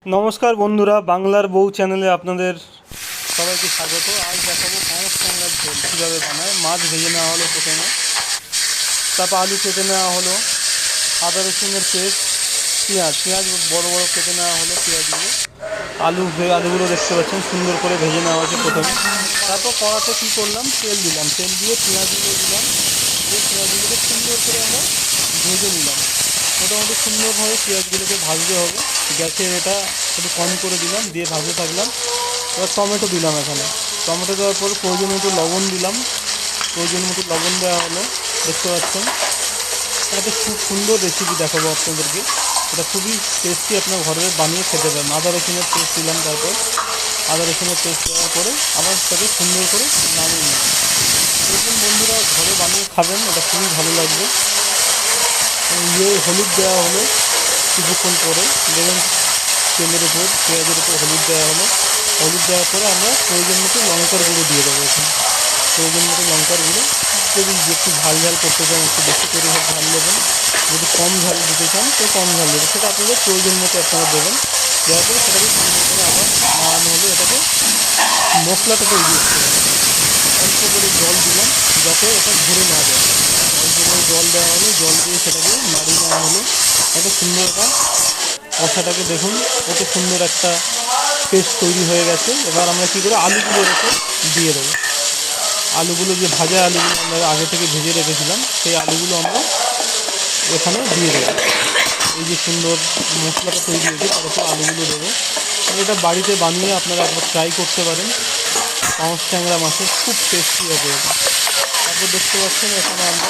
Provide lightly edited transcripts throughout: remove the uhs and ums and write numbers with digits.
নমস্কার বন্ধুরা, বাংলার বউ চ্যানেলে আপনাদের সবাইকে স্বাগত। আজ দেখাবো পাঁচ টাঙ্গার ঝোল কীভাবে বানায়। মাছ ভেজে নেওয়া হলো প্রথমে, তারপর আলু কেটে নেওয়া হলো, আদা রসুনের পেস্ট, পেঁয়াজ বড় বড় কেটে নেওয়া হলো, পেঁয়াজগুলো আলুগুলো দেখতে পাচ্ছেন সুন্দর করে ভেজে নেওয়া হয়েছে প্রথমে। তারপর কড়াতে কী করলাম, তেল দিলাম, তেল দিয়ে পেঁয়াজগুলো দিলাম, দিয়ে পেঁয়াজগুলোকে সুন্দর করে আমরা ভেজে নিলাম। মোটামুটি সুন্দরভাবে পেঁয়াজগুলোকে ভাজতে হবে। গ্যাসের এটা একটু কম করে দিলাম, দিয়ে ভাজতে থাকলাম। এবার টমেটো দিলাম, এখানে টমেটো দেওয়ার পর প্রয়োজন মতো লবণ দিলাম, প্রয়োজন মতো লবণ দেওয়া হলো, দেখতে পাচ্ছেন। এটা খুব সুন্দর রেসিপি দেখাবো আপনাদেরকে, এটা খুবই টেস্টি, আপনার ঘরে বানিয়ে খেতে পারেন। আদা রসুনের পেস্ট দিলাম, তারপর আদা রসুনের পেস্ট দেওয়ার পরে আবার তাকে সুন্দর করে নামিয়ে নিলাম। এরকম বন্ধুরা ঘরে বানিয়ে খাবেন, এটা খুবই ভালো লাগবে। হলুদ দেওয়া হলো কিছুক্ষণ পরে, দেখবেন তেলের উপর পেঁয়াজের উপর হলুদ দেওয়া হলো। হলুদ দেওয়ার পরে আমরা প্রয়োজন মতো লঙ্কার গুঁড়ো দিয়ে দেবো এখানে, প্রয়োজন মতো লঙ্কার গুঁড়ো। যদি একটু ঝাল করতে চান একটু বেশি করে ঝাল দেবেন, যদি কম ঝাল দিতে চান তো কম ঝাল দেবেন, সেটা আপনাদের প্রয়োজন মতো আপনারা দেবেন। দেওয়ার পরে সেটাকে সুন্দর করে আবার নাড়ানো হলো। এটাকে মশলাটা তৈরি করতে হবে। অল্প করে জল দিলাম যাতে এটা ঘুরে না যায়, অল্প করে জল দেওয়া হলো, জল দিয়ে সেটাকে নাড়িয়ে নেওয়া হলো। একটা সুন্দর একটা কষাটাকে দেখুন, কত সুন্দর একটা পেস্ট তৈরি হয়ে গেছে। এবার আমরা কী করে আলুগুলোর উপর দিয়ে দেবো। আলুগুলো যে ভাজা আলুগুলো আমরা আগে থেকে ভেজে রেখেছিলাম, সেই আলুগুলো আমরা এখানে দিয়ে দেবো। এই যে সুন্দর মশলাটা তৈরি হয়েছে তার উপর আলুগুলো দেবো। এটা বাড়িতে বানিয়ে আপনারা একবার ট্রাই করতে পারেন। পাঁচ ট্যাংরা মাছের খুব টেস্টি হবে এটা। তারপর দেখতে পাচ্ছেন এখানে আমরা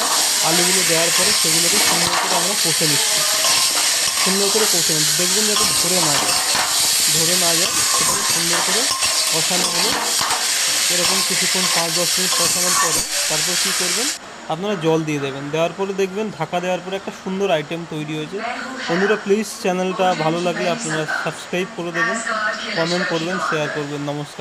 আলুগুলো দেওয়ার পরে সেগুলোকে সুন্দর করে আমরা কষে নিচ্ছি, সুন্দর করে কষে নিচ্ছি। দেখবেন যাতে ধরে না যায়, সেটাকে সুন্দর করে কষানো হলো। এরকম কিছুক্ষণ 5-10 মিনিট কষানোর পরে তারপর কী করবেন, আপনারা জল দিয়ে দেবেন। দেওয়ার পরে দেখবেন ঢাকা দেওয়ার পরে একটা সুন্দর আইটেম তৈরি হয়েছে। বন্ধুরা প্লিজ চ্যানেলটা ভালো লাগলে আপনারা সাবস্ক্রাইব করে দেবেন, কমেন্ট করবেন, শেয়ার করবেন। নমস্কার।